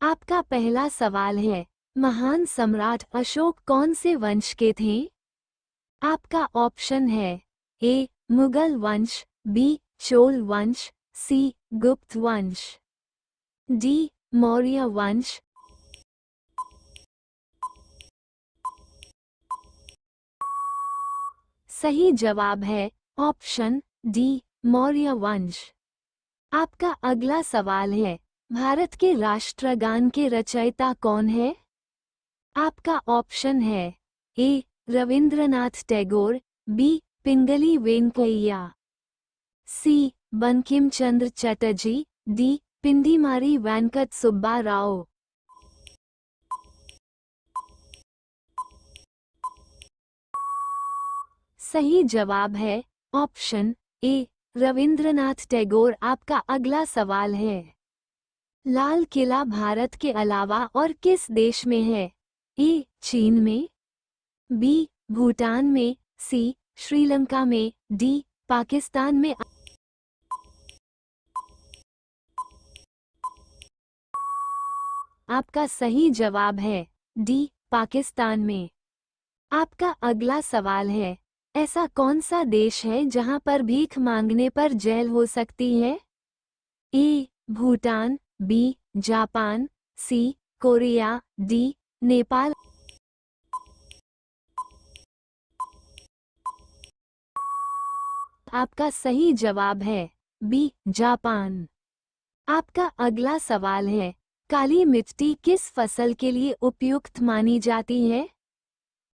आपका पहला सवाल है, महान सम्राट अशोक कौन से वंश के थे? आपका ऑप्शन है ए मुगल वंश, बी चोल वंश, सी गुप्त वंश, डी मौर्य वंश। सही जवाब है ऑप्शन डी मौर्य वंश। आपका अगला सवाल है, भारत के राष्ट्रगान के रचयिता कौन है? आपका ऑप्शन है ए रविंद्रनाथ टैगोर, बी पिंगली वेंकैया, सी बंकिम चंद्र चटर्जी, डी पिंडीमारी वेंकट सुब्बा राव। सही जवाब है ऑप्शन ए रविंद्रनाथ टैगोर। आपका अगला सवाल है, लाल किला भारत के अलावा और किस देश में है? ए चीन में, बी भूटान में, सी श्रीलंका में, डी पाकिस्तान में। आपका सही जवाब है डी पाकिस्तान में। आपका अगला सवाल है, ऐसा कौन सा देश है जहां पर भीख मांगने पर जेल हो सकती है? ए भूटान, बी जापान, सी कोरिया, डी नेपाल। आपका सही जवाब है बी जापान। आपका अगला सवाल है, काली मिट्टी किस फसल के लिए उपयुक्त मानी जाती है?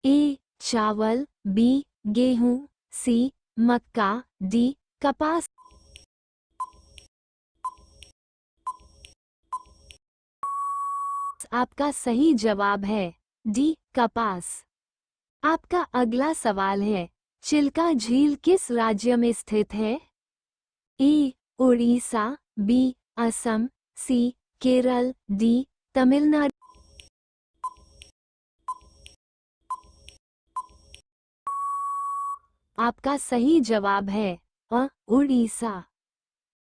ए चावल, बी गेहूं, सी मक्का, डी कपास। आपका सही जवाब है डी कपास। आपका अगला सवाल है, चिल्का झील किस राज्य में स्थित है? ए उड़ीसा, बी असम, सी केरल, डी तमिलनाडु। आपका सही जवाब है उड़ीसा।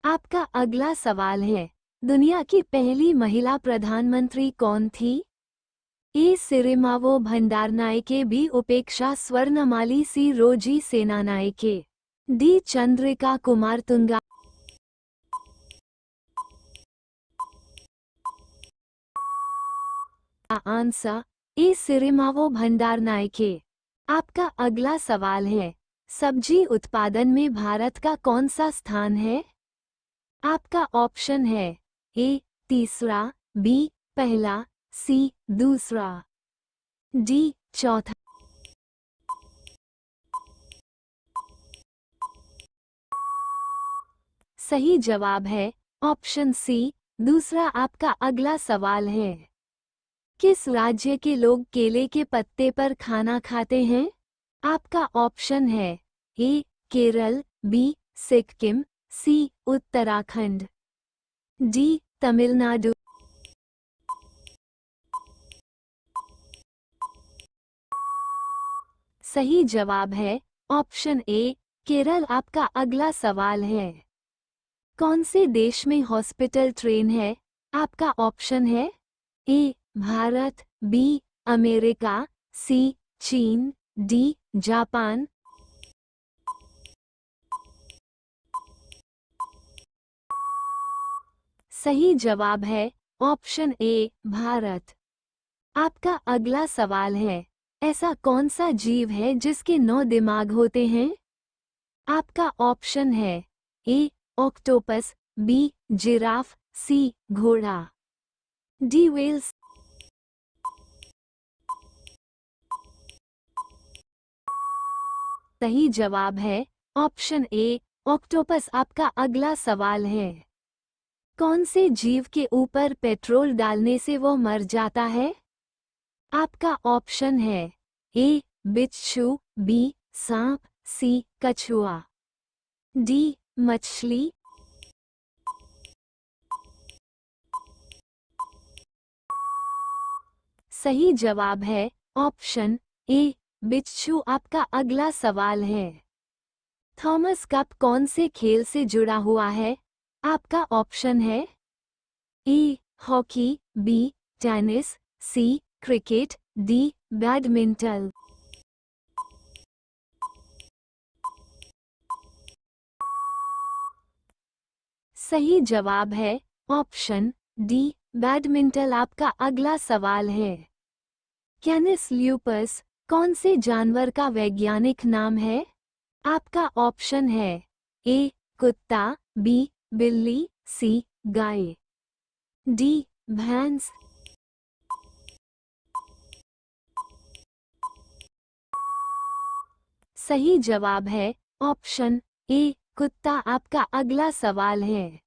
आपका अगला सवाल है, दुनिया की पहली महिला प्रधानमंत्री कौन थी? ए सिरिमावो भंडारनायके, बी उपेक्षा Swarnamali, C Rosy Senanayake, D Chandrika Kumaratunga. Answer A Sirimavo Bandaranaike. आपका अगला सवाल है, सब्जी उत्पादन में भारत का कौन सा स्थान है? आपका ऑप्शन है ए तीसरा, बी पहला, सी दूसरा, डी चौथा। सही जवाब है ऑप्शन सी दूसरा। आपका अगला सवाल है, किस राज्य के लोग केले के पत्ते पर खाना खाते हैं? आपका ऑप्शन है ए केरल, बी सिक्किम, सी उत्तराखंड, डी तमिलनाडु। सही जवाब है ऑप्शन ए केरल। आपका अगला सवाल है, कौन से देश में हॉस्पिटल ट्रेन है? आपका ऑप्शन है ए भारत, बी अमेरिका, सी चीन, डी जापान। सही जवाब है ऑप्शन ए भारत। आपका अगला सवाल है, ऐसा कौन सा जीव है जिसके 9 दिमाग होते हैं? आपका ऑप्शन है ए ऑक्टोपस, बी जिराफ, सी घोड़ा, डी व्हेल्स। सही जवाब है ऑप्शन ए ऑक्टोपस। आपका अगला सवाल है, कौन से जीव के ऊपर पेट्रोल डालने से वो मर जाता है? आपका ऑप्शन है ए बिच्छू, बी सांप, सी कछुआ, डी मछली। सही जवाब है ऑप्शन ए बिच्छू। आपका अगला सवाल है, थॉमस कप कौन से खेल से जुड़ा हुआ है? आपका ऑप्शन है A hockey, B tennis, C cricket, D badminton. सही जवाब है ऑप्शन डी बैडमिंटन। आपका अगला सवाल है, कैनिस ल्यूपस कौन से जानवर का वैज्ञानिक नाम है? आपका ऑप्शन है ए कुत्ता, बी बिल्ली, सी गाय, डी भैंस। सही जवाब है ऑप्शन ए कुत्ता। आपका अगला सवाल है,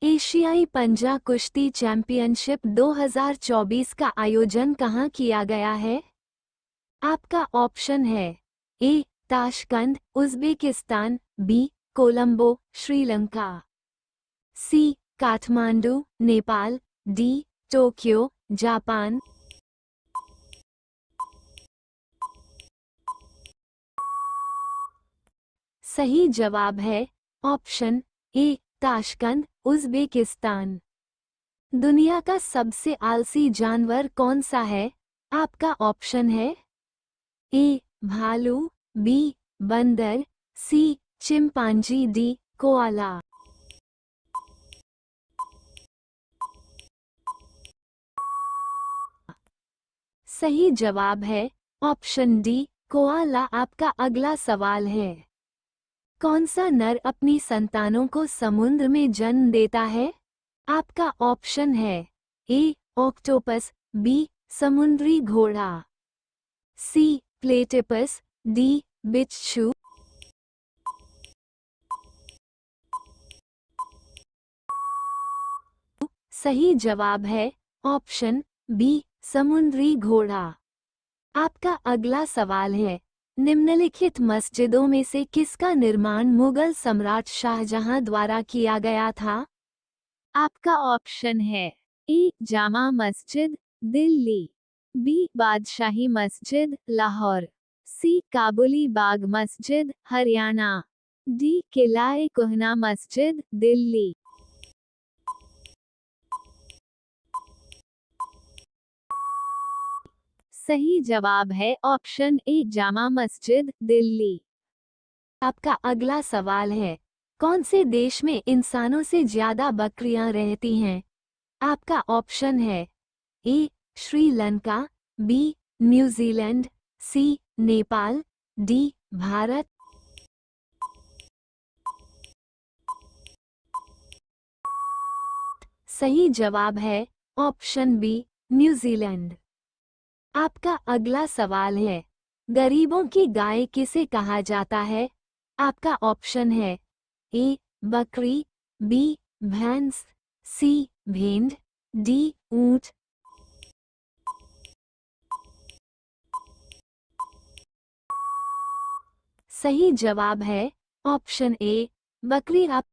एशियाई पंजा कुश्ती चैंपियनशिप 2024 का आयोजन कहाँ किया गया है? आपका ऑप्शन है A Tashkent, Uzbekistan, B Colombo, Sri Lanka, C Kathmandu, Nepal, D Tokyo, Japan. सही जवाब है ऑप्शन ए ताशकंद, उज़्बेकिस्तान। दुनिया का सबसे आलसी जानवर कौन सा है? आपका ऑप्शन है ए भालू, बी बंदर, सी चिंपांजी, डी कोआला। सही जवाब है ऑप्शन डी कोआला। आपका अगला सवाल है, कौन सा नर अपनी संतानों को समुद्र में जन्म देता है? आपका ऑप्शन है ए ऑक्टोपस, बी समुद्री घोड़ा, सी प्लेटिपस, डी बिच्छू। सही जवाब है ऑप्शन बी समुद्री घोड़ा। आपका अगला सवाल है, निम्नलिखित मस्जिदों में से किसका निर्माण मुगल सम्राट शाहजहां द्वारा किया गया था? आपका ऑप्शन है ए जामा मस्जिद, दिल्ली, बी बादशाही मस्जिद, लाहौर, सी काबुली बाग मस्जिद, हरियाणा, डी किला-ए कुहना मस्जिद, दिल्ली। सही जवाब है ऑप्शन ए जामा मस्जिद, दिल्ली। आपका अगला सवाल है, कौन से देश में इंसानों से ज्यादा बकरियां रहती हैं? आपका ऑप्शन है ए श्रीलंका, बी न्यूजीलैंड, सी नेपाल, डी भारत। सही जवाब है ऑप्शन बी न्यूजीलैंड। आपका अगला सवाल है, गरीबों की गाय किसे कहा जाता है? आपका ऑप्शन है ए बकरी, बी भैंस, सी भेड़, डी ऊंट। सही जवाब है ऑप्शन ए बकरी। आप